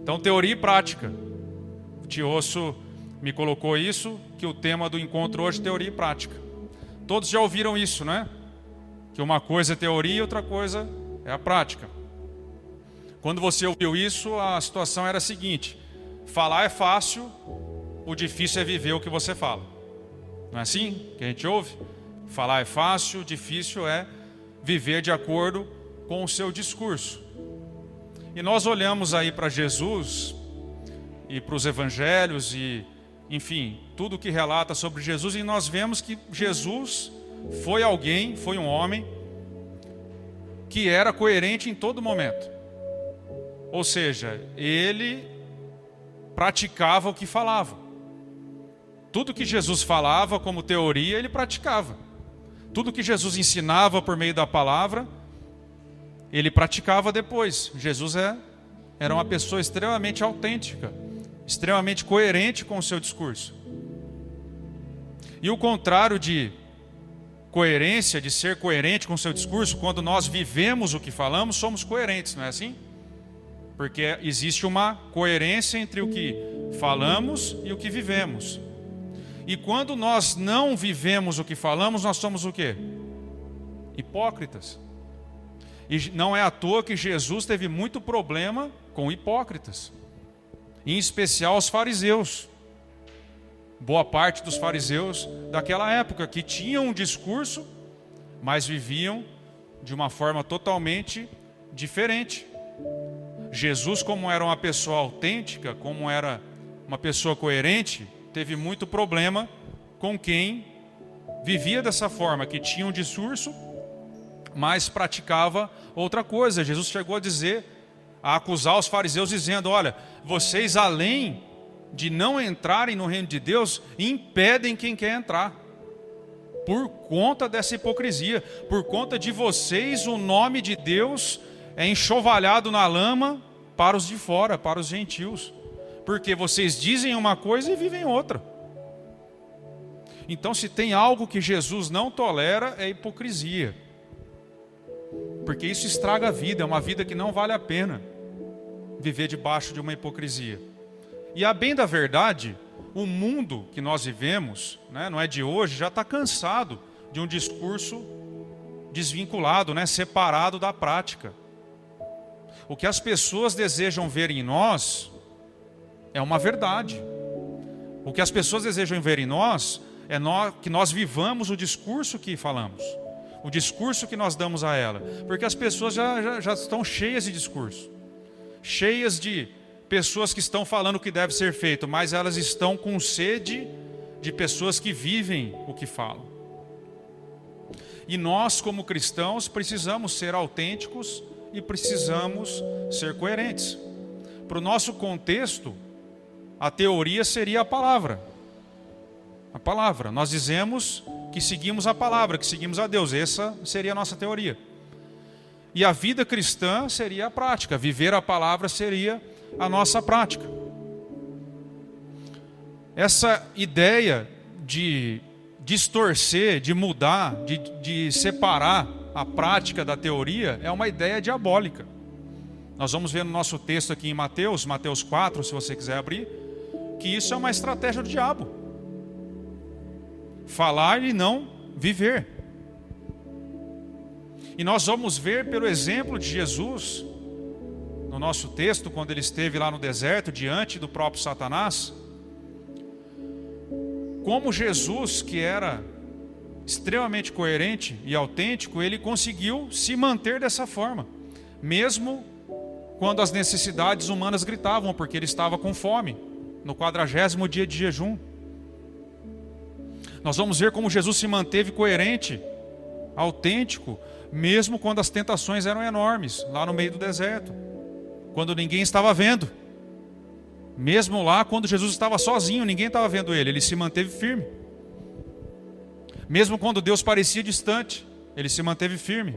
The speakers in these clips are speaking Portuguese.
Então, teoria e prática. O tio Osso me colocou isso, que o tema do encontro hoje é teoria e prática. Todos já ouviram isso, né? Que uma coisa é teoria e outra coisa é a prática. Quando você ouviu isso, a situação era a seguinte: falar é fácil, o difícil é viver o que você fala. Não é assim que a gente ouve? Falar é fácil, o difícil é viver de acordo com o seu discurso. E nós olhamos aí para Jesus e para os evangelhos e, enfim, tudo que relata sobre Jesus, e nós vemos que Jesus foi alguém, foi um homem que era coerente em todo momento. Ou seja, ele praticava o que falava. Tudo que Jesus falava como teoria, ele praticava. Tudo que Jesus ensinava por meio da palavra, ele praticava depois. Jesus era uma pessoa extremamente autêntica, extremamente coerente com o seu discurso. E o contrário de coerência, de ser coerente com o seu discurso, quando nós vivemos o que falamos, somos coerentes, não é assim? Porque existe uma coerência entre o que falamos e o que vivemos. E quando nós não vivemos o que falamos, nós somos o quê? Hipócritas. E não é à toa que Jesus teve muito problema com hipócritas. Em especial os fariseus. Boa parte dos fariseus daquela época, que tinham um discurso, mas viviam de uma forma totalmente diferente. Jesus, como era uma pessoa autêntica, como era uma pessoa coerente, teve muito problema com quem vivia dessa forma, que tinha um discurso, mas praticava outra coisa. Jesus chegou a acusar os fariseus dizendo: olha, vocês além de não entrarem no reino de Deus, impedem quem quer entrar. Por conta dessa hipocrisia, por conta de vocês, o nome de Deus é enxovalhado na lama para os de fora, para os gentios. Porque vocês dizem uma coisa e vivem outra. Então, se tem algo que Jesus não tolera, é hipocrisia. Porque isso estraga a vida, é uma vida que não vale a pena viver debaixo de uma hipocrisia. E a bem da verdade, o mundo que nós vivemos, né, não é de hoje, já está cansado de um discurso desvinculado, né, separado da prática. O que as pessoas desejam ver em nós é uma verdade. O que as pessoas desejam ver em nós é que nós vivamos o discurso que falamos, o discurso que nós damos a ela. Porque as pessoas já estão cheias de discurso, cheias de pessoas que estão falando o que deve ser feito, mas elas estão com sede de pessoas que vivem o que falam. E nós, como cristãos, precisamos ser autênticos e precisamos ser coerentes. Para o nosso contexto, a teoria seria a palavra. A palavra. Nós dizemos que seguimos a palavra, que seguimos a Deus. Essa seria a nossa teoria. E a vida cristã seria a prática. Viver a palavra seria a nossa prática. Essa ideia de distorcer, de mudar, de separar a prática da teoria é uma ideia diabólica. Nós vamos ver no nosso texto aqui em Mateus 4, se você quiser abrir, que isso é uma estratégia do diabo. Falar e não viver. E nós vamos ver pelo exemplo de Jesus, no nosso texto, quando ele esteve lá no deserto, diante do próprio Satanás, como Jesus, que era extremamente coerente e autêntico, ele conseguiu se manter dessa forma, mesmo quando as necessidades humanas gritavam, porque ele estava com fome, no 40º dia de jejum. Nós vamos ver como Jesus se manteve coerente, autêntico, mesmo quando as tentações eram enormes, lá no meio do deserto, quando ninguém estava vendo. Mesmo lá, quando Jesus estava sozinho, ninguém estava vendo ele se manteve firme. Mesmo quando Deus parecia distante, ele se manteve firme.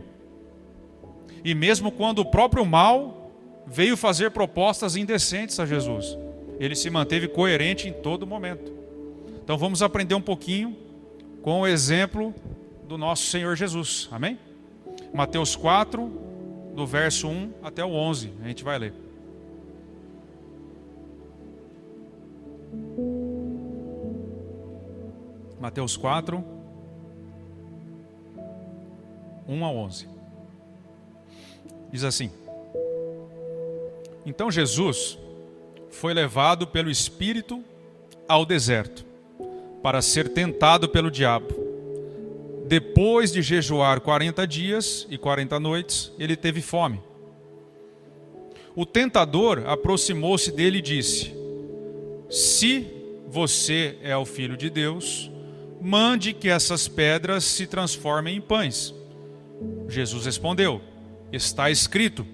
E mesmo quando o próprio mal veio fazer propostas indecentes a Jesus, ele se manteve coerente em todo momento. Então vamos aprender um pouquinho com o exemplo do nosso Senhor Jesus. Amém? Mateus 4, do verso 1 até o 11, a gente vai ler. Mateus 4, 1 a 11. Diz assim: Então Jesus foi levado pelo Espírito ao deserto, para ser tentado pelo diabo. Depois de jejuar 40 dias e 40 noites, ele teve fome. O tentador aproximou-se dele e disse: Se você é o Filho de Deus, mande que essas pedras se transformem em pães. Jesus respondeu: Está escrito: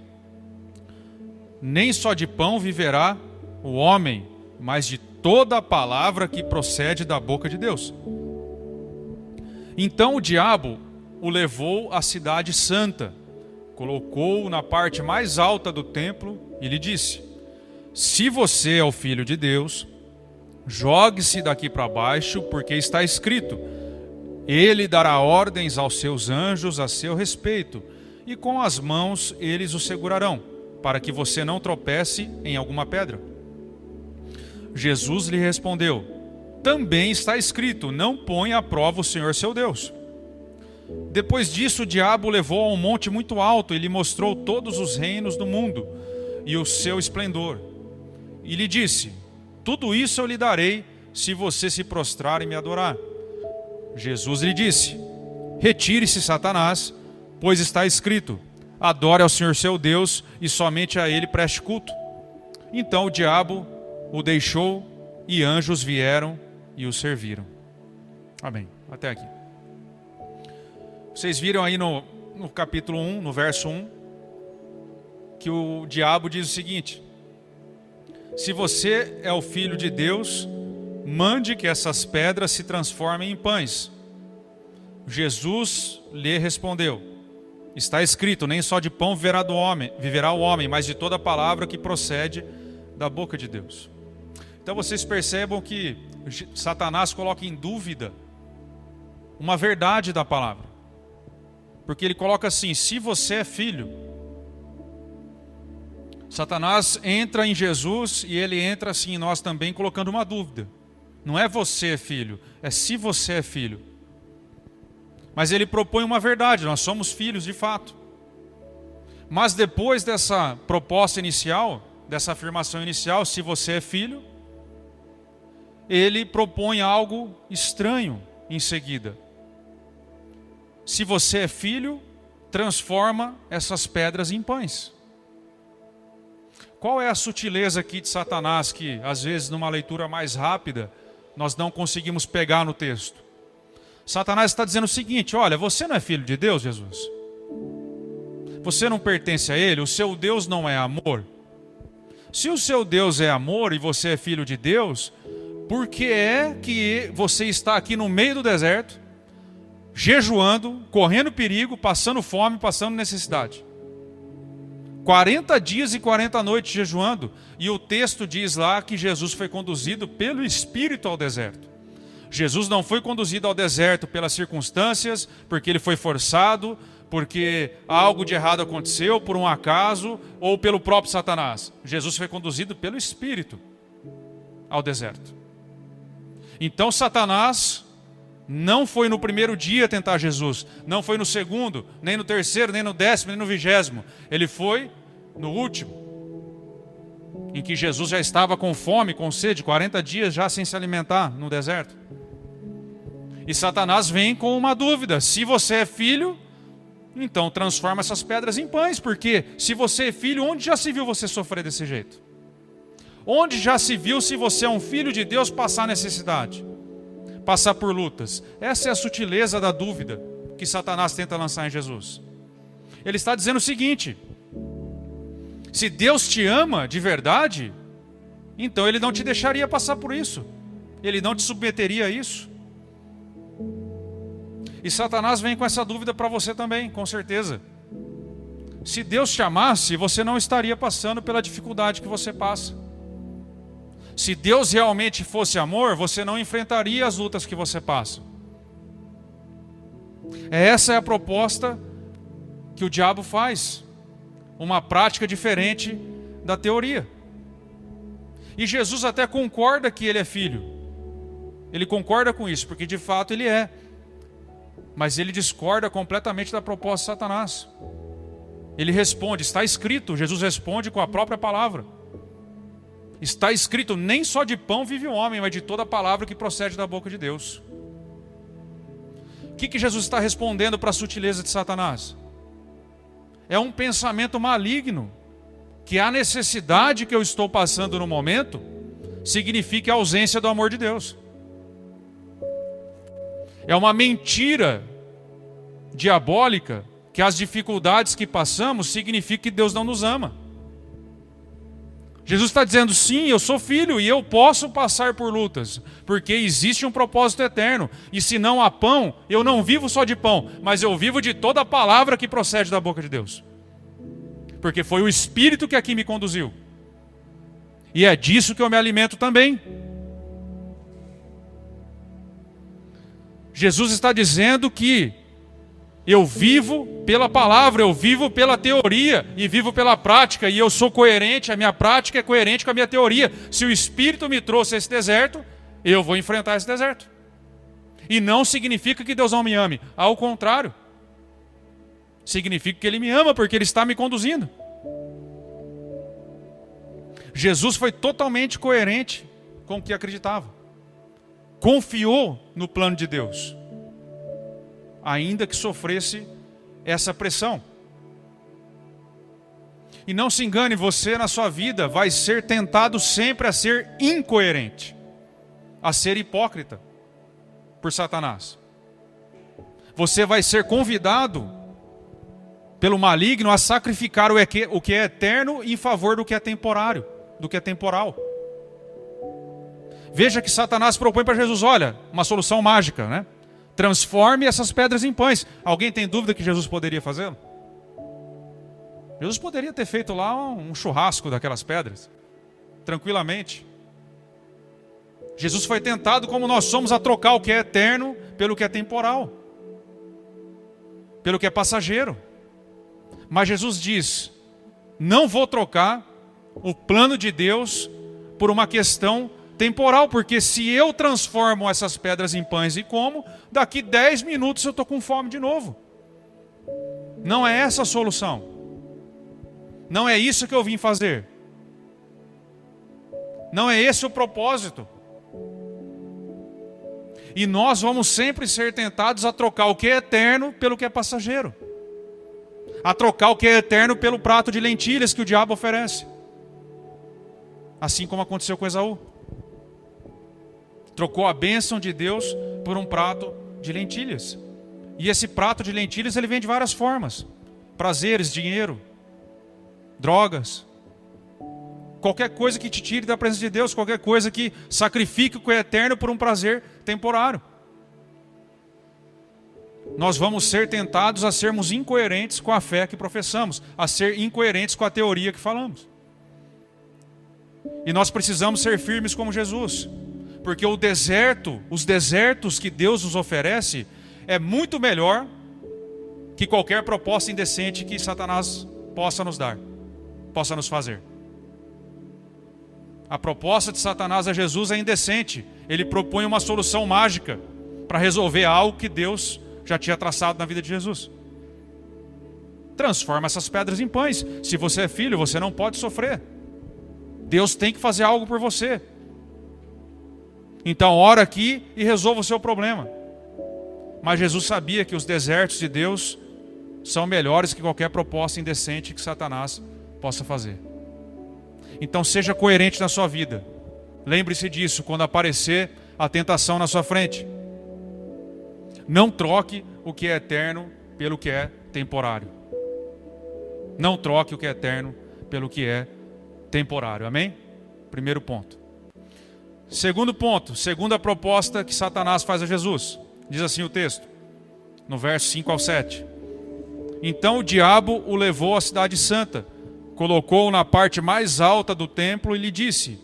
Nem só de pão viverá o homem, mas de toda a palavra que procede da boca de Deus. Então o diabo o levou à cidade santa, colocou-o na parte mais alta do templo e lhe disse: Se você é o Filho de Deus, jogue-se daqui para baixo, porque está escrito: Ele dará ordens aos seus anjos a seu respeito, e com as mãos eles o segurarão, para que você não tropece em alguma pedra. Jesus lhe respondeu: Também está escrito: Não ponha à prova o Senhor seu Deus. Depois disso, o diabo o levou a um monte muito alto e lhe mostrou todos os reinos do mundo e o seu esplendor. E lhe disse: Tudo isso eu lhe darei, se você se prostrar e me adorar. Jesus lhe disse: Retire-se, Satanás, pois está escrito: Adore ao Senhor seu Deus e somente a ele preste culto. Então o diabo o deixou e anjos vieram e o serviram. Amém. Até aqui. Vocês viram aí no capítulo 1, no verso 1, que o diabo diz o seguinte: Se você é o Filho de Deus, mande que essas pedras se transformem em pães. Jesus lhe respondeu: Está escrito: Nem só de pão viverá o homem, mas de toda a palavra que procede da boca de Deus. Então vocês percebam que Satanás coloca em dúvida uma verdade da palavra. Porque ele coloca assim: se você é filho. Satanás entra em Jesus e ele entra assim em nós também, colocando uma dúvida. Não é você é filho, é se você é filho. Mas ele propõe uma verdade: nós somos filhos de fato. Mas depois dessa proposta inicial, dessa afirmação inicial, se você é filho, ele propõe algo estranho em seguida. Se você é filho, transforma essas pedras em pães. Qual é a sutileza aqui de Satanás que, às vezes, numa leitura mais rápida, nós não conseguimos pegar no texto? Satanás está dizendo o seguinte: olha, você não é filho de Deus, Jesus? Você não pertence a Ele? O seu Deus não é amor? Se o seu Deus é amor e você é filho de Deus, por que é que você está aqui no meio do deserto, jejuando, correndo perigo, passando fome, passando necessidade? 40 dias e 40 noites jejuando, e o texto diz lá que Jesus foi conduzido pelo Espírito ao deserto. Jesus não foi conduzido ao deserto pelas circunstâncias, porque ele foi forçado, porque algo de errado aconteceu, por um acaso, ou pelo próprio Satanás. Jesus foi conduzido pelo Espírito ao deserto. Então Satanás não foi no primeiro dia tentar Jesus, não foi no segundo, nem no terceiro, nem no 10º, nem no 20º. Ele foi no último, em que Jesus já estava com fome, com sede, 40 dias já sem se alimentar no deserto. E Satanás vem com uma dúvida: se você é filho, então transforma essas pedras em pães, porque se você é filho, onde já se viu você sofrer desse jeito? Onde já se viu, se você é um filho de Deus, passar necessidade? Passar por lutas? Essa é a sutileza da dúvida que Satanás tenta lançar em Jesus. Ele está dizendo o seguinte: se Deus te ama de verdade, então Ele não te deixaria passar por isso. Ele não te submeteria a isso. E Satanás vem com essa dúvida para você também, com certeza. Se Deus te amasse, você não estaria passando pela dificuldade que você passa. Se Deus realmente fosse amor, você não enfrentaria as lutas que você passa. Essa é a proposta que o diabo faz. Uma prática diferente da teoria. E Jesus até concorda que ele é filho. Ele concorda com isso, porque de fato ele é. Mas ele discorda completamente da proposta de Satanás. Ele responde, está escrito, Jesus responde com a própria palavra. Está escrito, nem só de pão vive o homem, mas de toda palavra que procede da boca de Deus. O que Jesus está respondendo para a sutileza de Satanás? É um pensamento maligno, que a necessidade que eu estou passando no momento significa a ausência do amor de Deus. É uma mentira diabólica que as dificuldades que passamos significam que Deus não nos ama. Jesus está dizendo, sim, eu sou filho e eu posso passar por lutas, porque existe um propósito eterno. E se não há pão, eu não vivo só de pão, mas eu vivo de toda a palavra que procede da boca de Deus. Porque foi o Espírito que aqui me conduziu. E é disso que eu me alimento também. Jesus está dizendo que eu vivo pela palavra, eu vivo pela teoria e vivo pela prática. E eu sou coerente, a minha prática é coerente com a minha teoria. Se o Espírito me trouxe a esse deserto, eu vou enfrentar esse deserto. E não significa que Deus não me ame. Ao contrário. Significa que Ele me ama porque Ele está me conduzindo. Jesus foi totalmente coerente com o que acreditava. Confiou no plano de Deus, ainda que sofresse essa pressão. E não se engane, você na sua vida vai ser tentado sempre a ser incoerente, a ser hipócrita por Satanás. Você vai ser convidado pelo maligno a sacrificar o que é eterno em favor do que é temporário, do que é temporal. Veja que Satanás propõe para Jesus, olha, uma solução mágica, né? Transforme essas pedras em pães. Alguém tem dúvida que Jesus poderia fazê-lo? Jesus poderia ter feito lá um churrasco daquelas pedras, tranquilamente. Jesus foi tentado como nós somos a trocar o que é eterno pelo que é temporal, pelo que é passageiro. Mas Jesus diz, não vou trocar o plano de Deus por uma questão temporal, porque se eu transformo essas pedras em pães e como, daqui 10 minutos eu estou com fome de novo. Não é essa a solução. Não é isso que eu vim fazer. Não é esse o propósito. E nós vamos sempre ser tentados a trocar o que é eterno pelo que é passageiro. A trocar o que é eterno pelo prato de lentilhas que o diabo oferece. Assim como aconteceu com Esaú. Trocou a bênção de Deus por um prato de lentilhas. E esse prato de lentilhas ele vem de várias formas. Prazeres, dinheiro, drogas. Qualquer coisa que te tire da presença de Deus, qualquer coisa que sacrifique o que é eterno por um prazer temporário. Nós vamos ser tentados a sermos incoerentes com a fé que professamos, a ser incoerentes com a teoria que falamos. E nós precisamos ser firmes como Jesus. Porque o deserto, os desertos que Deus nos oferece, é muito melhor que qualquer proposta indecente que Satanás possa nos dar, possa nos fazer. A proposta de Satanás a Jesus é indecente. Ele propõe uma solução mágica para resolver algo que Deus já tinha traçado na vida de Jesus. Transforma essas pedras em pães. Se você é filho, você não pode sofrer. Deus tem que fazer algo por você. Então ora aqui e resolva o seu problema. Mas Jesus sabia que os desertos de Deus são melhores que qualquer proposta indecente que Satanás possa fazer. Então seja coerente na sua vida. Lembre-se disso quando aparecer a tentação na sua frente. Não troque o que é eterno pelo que é temporário. Não troque o que é eterno pelo que é temporário. Amém? Primeiro ponto. Segundo ponto, segunda proposta que Satanás faz a Jesus. Diz assim o texto, no verso 5 ao 7. Então o diabo o levou à cidade santa, colocou-o na parte mais alta do templo e lhe disse,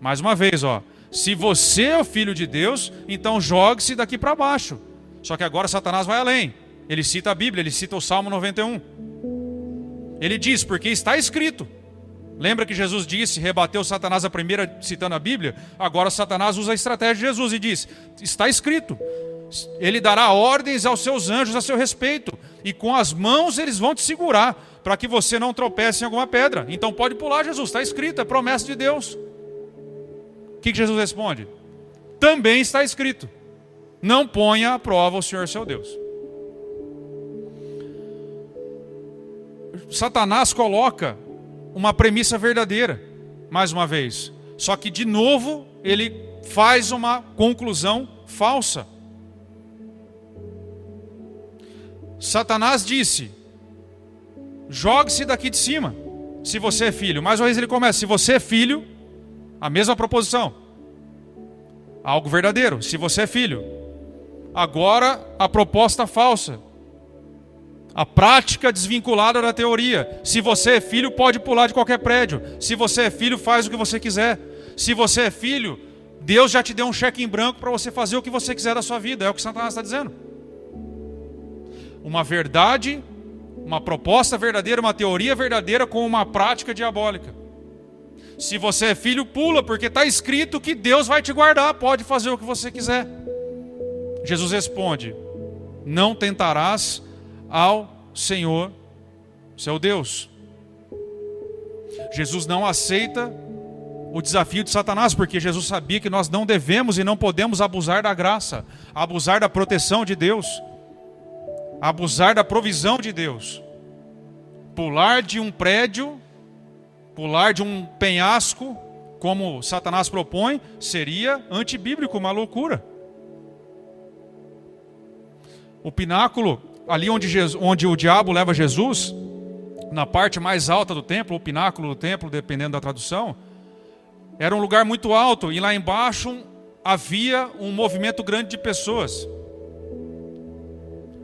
mais uma vez, se você é o filho de Deus, então jogue-se daqui para baixo. Só que agora Satanás vai além. Ele cita a Bíblia, ele cita o Salmo 91. Ele diz, porque está escrito. Lembra que Jesus disse, rebateu Satanás a primeira, citando a Bíblia? Agora Satanás usa a estratégia de Jesus e diz, está escrito, ele dará ordens aos seus anjos a seu respeito, e com as mãos eles vão te segurar, para que você não tropece em alguma pedra. Então pode pular, Jesus, está escrito, é promessa de Deus. O que Jesus responde? Também está escrito, não ponha à prova o Senhor seu Deus. Satanás coloca uma premissa verdadeira, mais uma vez. Só que, de novo, ele faz uma conclusão falsa. Satanás disse, jogue-se daqui de cima, se você é filho. Mais uma vez ele começa, se você é filho, a mesma proposição. Algo verdadeiro, se você é filho. Agora, a proposta falsa. A prática desvinculada da teoria. Se você é filho, pode pular de qualquer prédio. Se você é filho, faz o que você quiser. Se você é filho, Deus já te deu um cheque em branco para você fazer o que você quiser da sua vida. É o que Satanás está dizendo. Uma verdade, uma proposta verdadeira, uma teoria verdadeira com uma prática diabólica. Se você é filho, pula, porque está escrito que Deus vai te guardar. Pode fazer o que você quiser. Jesus responde, não tentarás ao Senhor, seu Deus. Jesus não aceita o desafio de Satanás, porque Jesus sabia que nós não devemos e não podemos abusar da graça, abusar da proteção de Deus, abusar da provisão de Deus. Pular de um prédio, pular de um penhasco, como Satanás propõe, seria antibíblico, uma loucura. O pináculo, ali onde o diabo leva Jesus, na parte mais alta do templo, o pináculo do templo, dependendo da tradução, era um lugar muito alto, e lá embaixo havia um movimento grande de pessoas.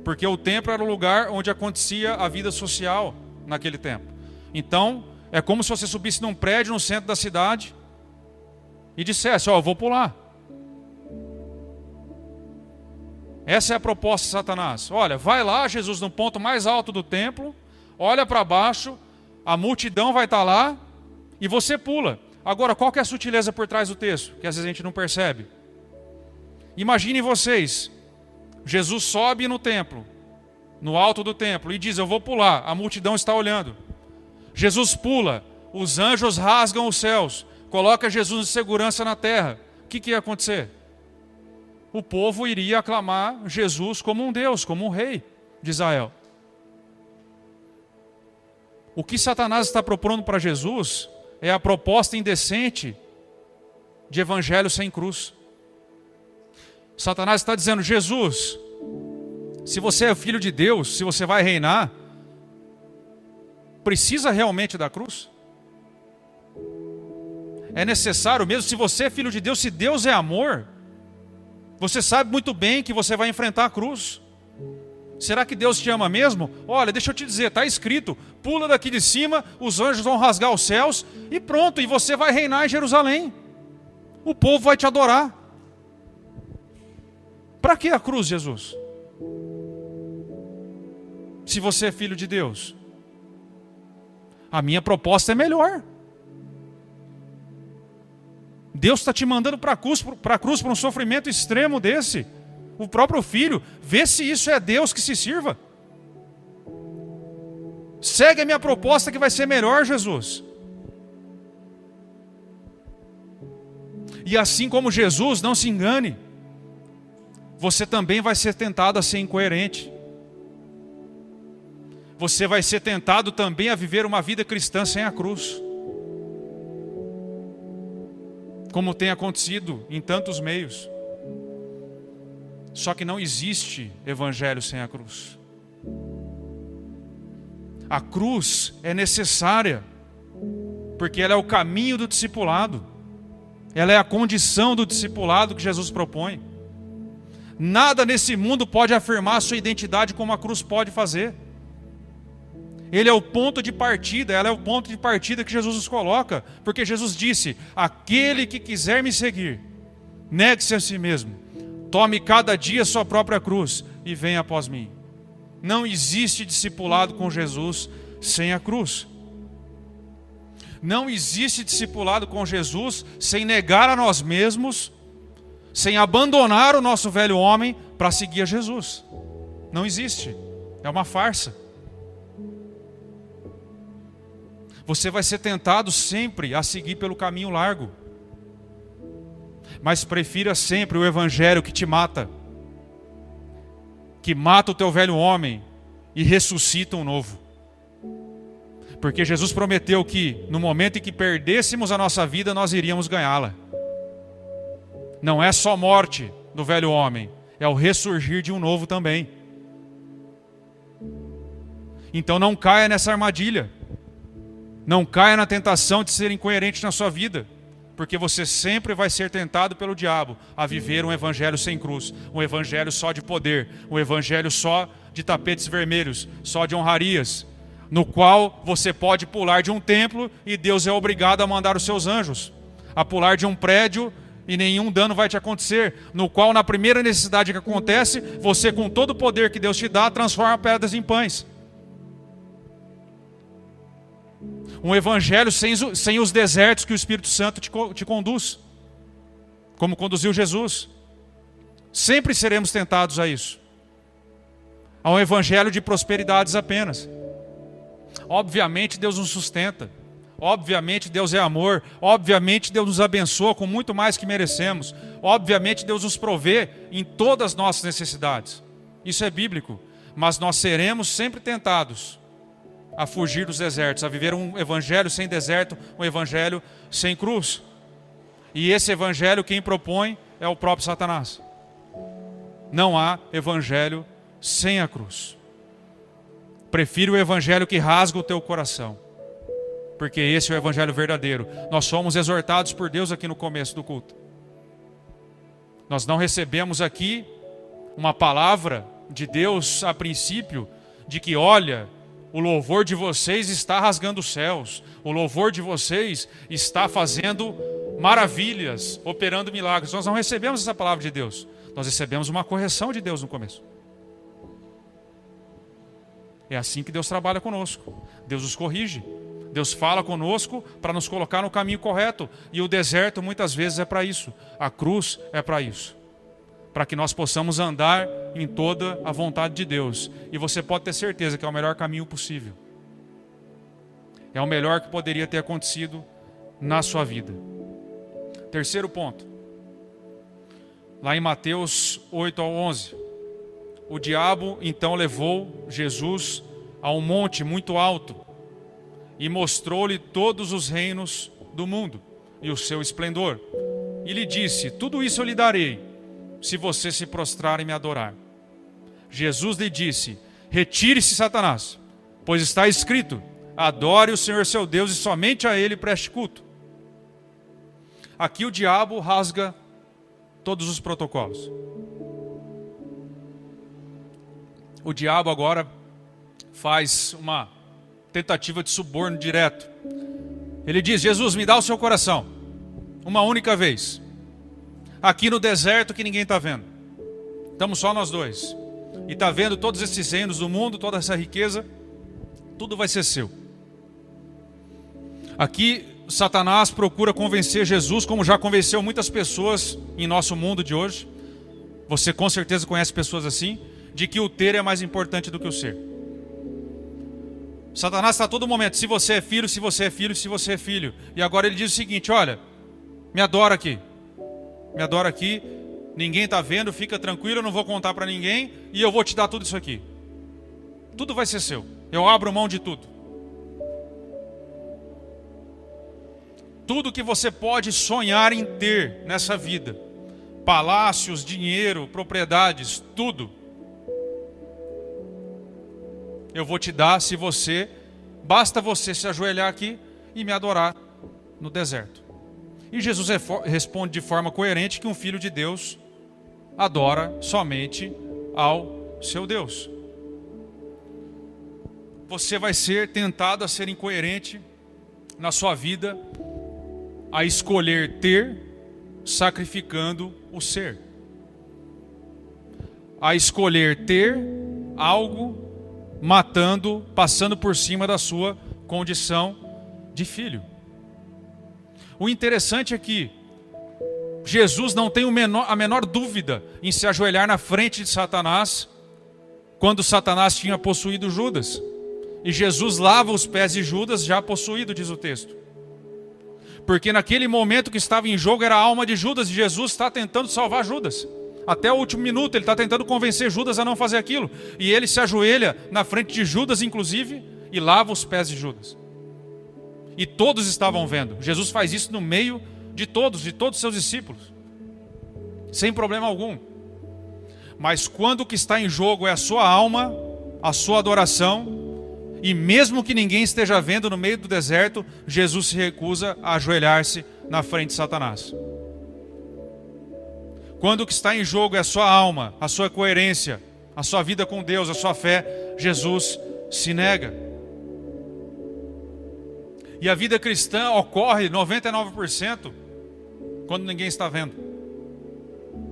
Porque o templo era o lugar onde acontecia a vida social naquele tempo. Então, é como se você subisse num prédio no centro da cidade e dissesse, eu vou pular. Essa é a proposta de Satanás. Olha, vai lá, Jesus, no ponto mais alto do templo, olha para baixo, a multidão vai estar lá e você pula. Agora, qual que é a sutileza por trás do texto, que às vezes a gente não percebe? Imaginem vocês, Jesus sobe no templo, no alto do templo, e diz, eu vou pular, a multidão está olhando. Jesus pula, os anjos rasgam os céus, coloca Jesus em segurança na terra. O que ia acontecer? O povo iria aclamar Jesus como um Deus, como um rei de Israel. O que Satanás está propondo para Jesus é a proposta indecente de evangelho sem cruz. Satanás está dizendo, Jesus, se você é filho de Deus, se você vai reinar, precisa realmente da cruz? É necessário mesmo, se você é filho de Deus, se Deus é amor, você sabe muito bem que você vai enfrentar a cruz. Será que Deus te ama mesmo? Olha, deixa eu te dizer, está escrito, pula daqui de cima, os anjos vão rasgar os céus, e pronto, e você vai reinar em Jerusalém. O povo vai te adorar. Para que a cruz, Jesus? Se você é filho de Deus. A minha proposta é melhor. Deus está te mandando para a cruz, para um sofrimento extremo desse. O próprio filho, vê se isso é Deus que se sirva. Segue a minha proposta que vai ser melhor, Jesus. E assim como Jesus, não se engane, você também vai ser tentado a ser incoerente. Você vai ser tentado também a viver uma vida cristã sem a cruz. Como tem acontecido em tantos meios. Só que não existe evangelho sem a cruz. A cruz é necessária, porque ela é o caminho do discipulado. Ela é a condição do discipulado que Jesus propõe. Nada nesse mundo pode afirmar a sua identidade como a cruz pode fazer. Ele é o ponto de partida, ela é o ponto de partida que Jesus nos coloca, porque Jesus disse, aquele que quiser me seguir, negue-se a si mesmo, tome cada dia sua própria cruz e venha após mim. Não existe discipulado com Jesus sem a cruz. Não existe discipulado com Jesus sem negar a nós mesmos, sem abandonar o nosso velho homem para seguir a Jesus. Não existe. É uma farsa. Você vai ser tentado sempre a seguir pelo caminho largo. Mas prefira sempre o evangelho que te mata. Que mata o teu velho homem e ressuscita um novo. Porque Jesus prometeu que no momento em que perdêssemos a nossa vida, nós iríamos ganhá-la. Não é só morte do velho homem, é o ressurgir de um novo também. Então não caia nessa armadilha. Não caia na tentação de ser incoerente na sua vida. Porque você sempre vai ser tentado pelo diabo a viver um evangelho sem cruz. Um evangelho só de poder. Um evangelho só de tapetes vermelhos. Só de honrarias. No qual você pode pular de um templo e Deus é obrigado a mandar os seus anjos. A pular de um prédio e nenhum dano vai te acontecer. No qual, na primeira necessidade que acontece, você, com todo o poder que Deus te dá, transforma pedras em pães. Um evangelho sem os desertos que o Espírito Santo te conduz, como conduziu Jesus. Sempre seremos tentados a isso. A um evangelho de prosperidades apenas. Obviamente Deus nos sustenta. Obviamente Deus é amor. Obviamente Deus nos abençoa com muito mais que merecemos. Obviamente Deus nos provê em todas as nossas necessidades. Isso é bíblico. Mas nós seremos sempre tentados a fugir dos desertos, a viver um evangelho sem deserto, um evangelho sem cruz. E esse evangelho quem propõe é o próprio Satanás. Não há evangelho sem a cruz. Prefiro o evangelho que rasga o teu coração, porque esse é o evangelho verdadeiro. Nós somos exortados por Deus aqui no começo do culto. Nós não recebemos aqui uma palavra de Deus a princípio, de que olha, o louvor de vocês está rasgando os céus. O louvor de vocês está fazendo maravilhas, operando milagres. Nós não recebemos essa palavra de Deus. Nós recebemos uma correção de Deus no começo. É assim que Deus trabalha conosco. Deus nos corrige. Deus fala conosco para nos colocar no caminho correto. E o deserto muitas vezes é para isso. A cruz é para isso. Para que nós possamos andar em toda a vontade de Deus. E você pode ter certeza que é o melhor caminho possível. É o melhor que poderia ter acontecido na sua vida. Terceiro ponto. Lá em Mateus 8 ao 11. O diabo então levou Jesus a um monte muito alto e mostrou-lhe todos os reinos do mundo e o seu esplendor. E lhe disse, tudo isso eu lhe darei, se você se prostrar e me adorar. Jesus lhe disse, retire-se, Satanás, pois está escrito, adore o Senhor seu Deus e somente a Ele preste culto. Aqui o diabo rasga todos os protocolos. O diabo agora faz uma tentativa de suborno direto. Ele diz, Jesus, me dá o seu coração, uma única vez. Aqui no deserto que ninguém está vendo. Estamos só nós dois. E está vendo todos esses reinos do mundo, toda essa riqueza, tudo vai ser seu. Aqui Satanás procura convencer Jesus, como já convenceu muitas pessoas em nosso mundo de hoje. Você com certeza conhece pessoas assim, de que o ter é mais importante do que o ser. Satanás está a todo momento, se você é filho, se você é filho, se você é filho. E agora ele diz o seguinte, olha, me adora aqui. Me adora aqui, ninguém está vendo, fica tranquilo, eu não vou contar para ninguém e eu vou te dar tudo isso aqui. Tudo vai ser seu, eu abro mão de tudo. Tudo que você pode sonhar em ter nessa vida, palácios, dinheiro, propriedades, tudo, eu vou te dar se você, basta você se ajoelhar aqui e me adorar no deserto. E Jesus responde de forma coerente que um filho de Deus adora somente ao seu Deus. Você vai ser tentado a ser incoerente na sua vida, a escolher ter, sacrificando o ser. A escolher ter algo, matando, passando por cima da sua condição de filho. O interessante é que Jesus não tem a menor dúvida em se ajoelhar na frente de Satanás, quando Satanás tinha possuído Judas. E Jesus lava os pés de Judas já possuído, diz o texto. Porque naquele momento que estava em jogo era a alma de Judas, e Jesus está tentando salvar Judas. Até o último minuto ele está tentando convencer Judas a não fazer aquilo. E ele se ajoelha na frente de Judas, inclusive, e lava os pés de Judas. E todos estavam vendo. Jesus faz isso no meio de todos os seus discípulos, sem problema algum. Mas quando o que está em jogo é a sua alma, a sua adoração, e mesmo que ninguém esteja vendo no meio do deserto, Jesus se recusa a ajoelhar-se na frente de Satanás. Quando o que está em jogo é a sua alma, a sua coerência, a sua vida com Deus, a sua fé, Jesus se nega. E a vida cristã ocorre 99% quando ninguém está vendo.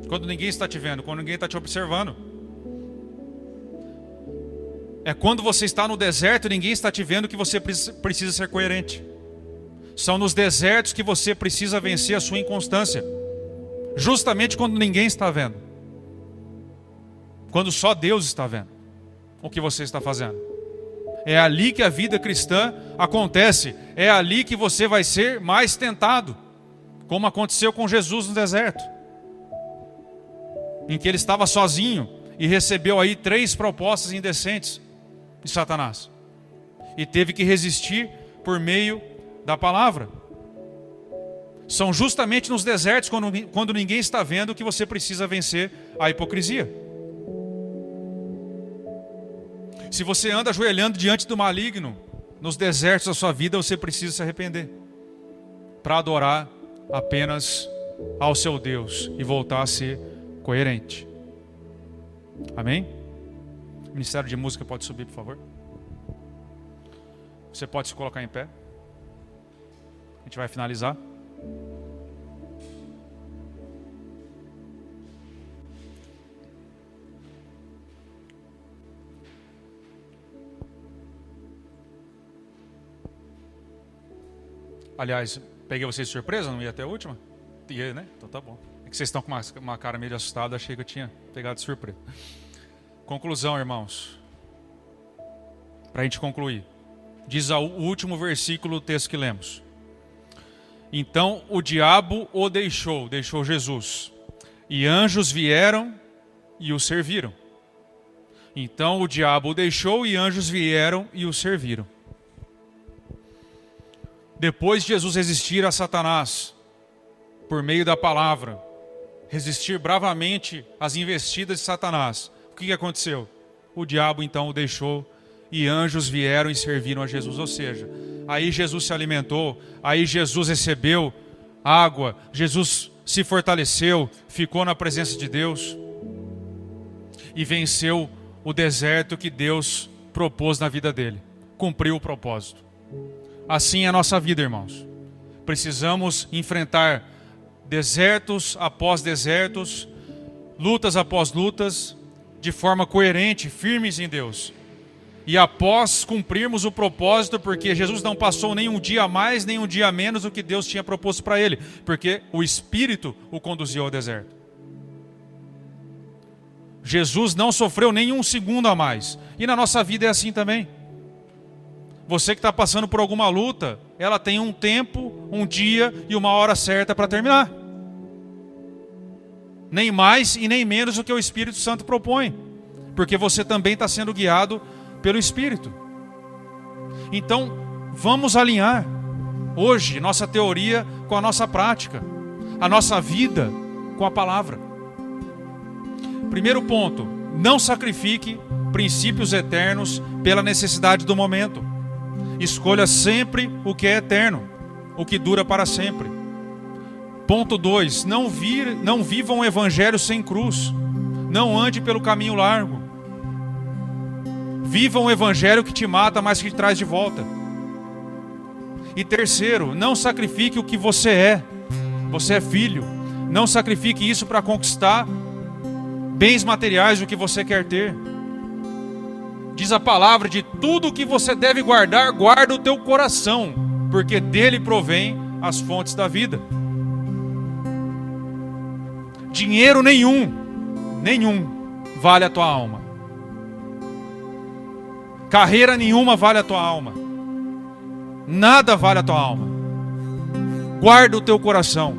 Quando ninguém está te vendo, quando ninguém está te observando. É quando você está no deserto e ninguém está te vendo que você precisa ser coerente. São nos desertos que você precisa vencer a sua inconstância. Justamente quando ninguém está vendo. Quando só Deus está vendo o que você está fazendo. É ali que a vida cristã acontece. É ali que você vai ser mais tentado. Como aconteceu com Jesus no deserto. Em que ele estava sozinho e recebeu aí 3 propostas indecentes de Satanás. E teve que resistir por meio da palavra. São justamente nos desertos, quando ninguém está vendo, que você precisa vencer a hipocrisia. Se você anda ajoelhando diante do maligno, nos desertos da sua vida, você precisa se arrepender. Para adorar apenas ao seu Deus e voltar a ser coerente. Amém? O Ministério de Música pode subir, por favor. Você pode se colocar em pé. A gente vai finalizar. Aliás, peguei vocês de surpresa, não ia até a última? Ia, né? Então tá bom. É que vocês estão com uma cara meio assustada, achei que eu tinha pegado de surpresa. Conclusão, irmãos. Para a gente concluir. Diz o último versículo do texto que lemos. Então o diabo o deixou Jesus. E anjos vieram e o serviram. Então o diabo o deixou e anjos vieram e o serviram. Depois de Jesus resistir a Satanás, por meio da palavra, resistir bravamente às investidas de Satanás, o que aconteceu? O diabo então o deixou e anjos vieram e serviram a Jesus. Ou seja, aí Jesus se alimentou, aí Jesus recebeu água, Jesus se fortaleceu, ficou na presença de Deus e venceu o deserto que Deus propôs na vida dele. Cumpriu o propósito. Assim é a nossa vida, irmãos. Precisamos enfrentar desertos após desertos, lutas após lutas, de forma coerente, firmes em Deus. E após cumprirmos o propósito, porque Jesus não passou nem um dia a mais, nem um dia a menos do que Deus tinha proposto para ele, porque o Espírito o conduziu ao deserto. Jesus não sofreu nem um segundo a mais. E na nossa vida é assim também. Você que está passando por alguma luta, ela tem um tempo, um dia e uma hora certa para terminar. Nem mais e nem menos do que o Espírito Santo propõe. Porque você também está sendo guiado pelo Espírito. Então, vamos alinhar hoje nossa teoria com a nossa prática. A nossa vida com a palavra. Primeiro ponto, não sacrifique princípios eternos pela necessidade do momento. Escolha sempre o que é eterno, o que dura para sempre. Ponto 2, não viva um evangelho sem cruz. Não ande pelo caminho largo. Viva um evangelho que te mata, mas que te traz de volta. E terceiro, não sacrifique o que você é. Você é filho. Não sacrifique isso para conquistar bens materiais, o que você quer ter. Diz a palavra: de tudo o que você deve guardar, guarda o teu coração, porque dele provém as fontes da vida. Dinheiro nenhum vale a tua alma. Carreira nenhuma vale a tua alma. Nada vale a tua alma. Guarda o teu coração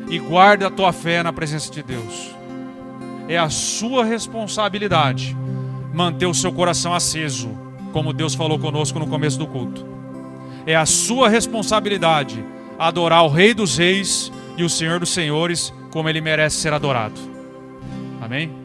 e guarda a tua fé na presença de Deus. É a sua responsabilidade manter o seu coração aceso, como Deus falou conosco no começo do culto. É a sua responsabilidade adorar o Rei dos Reis e o Senhor dos Senhores como Ele merece ser adorado. Amém?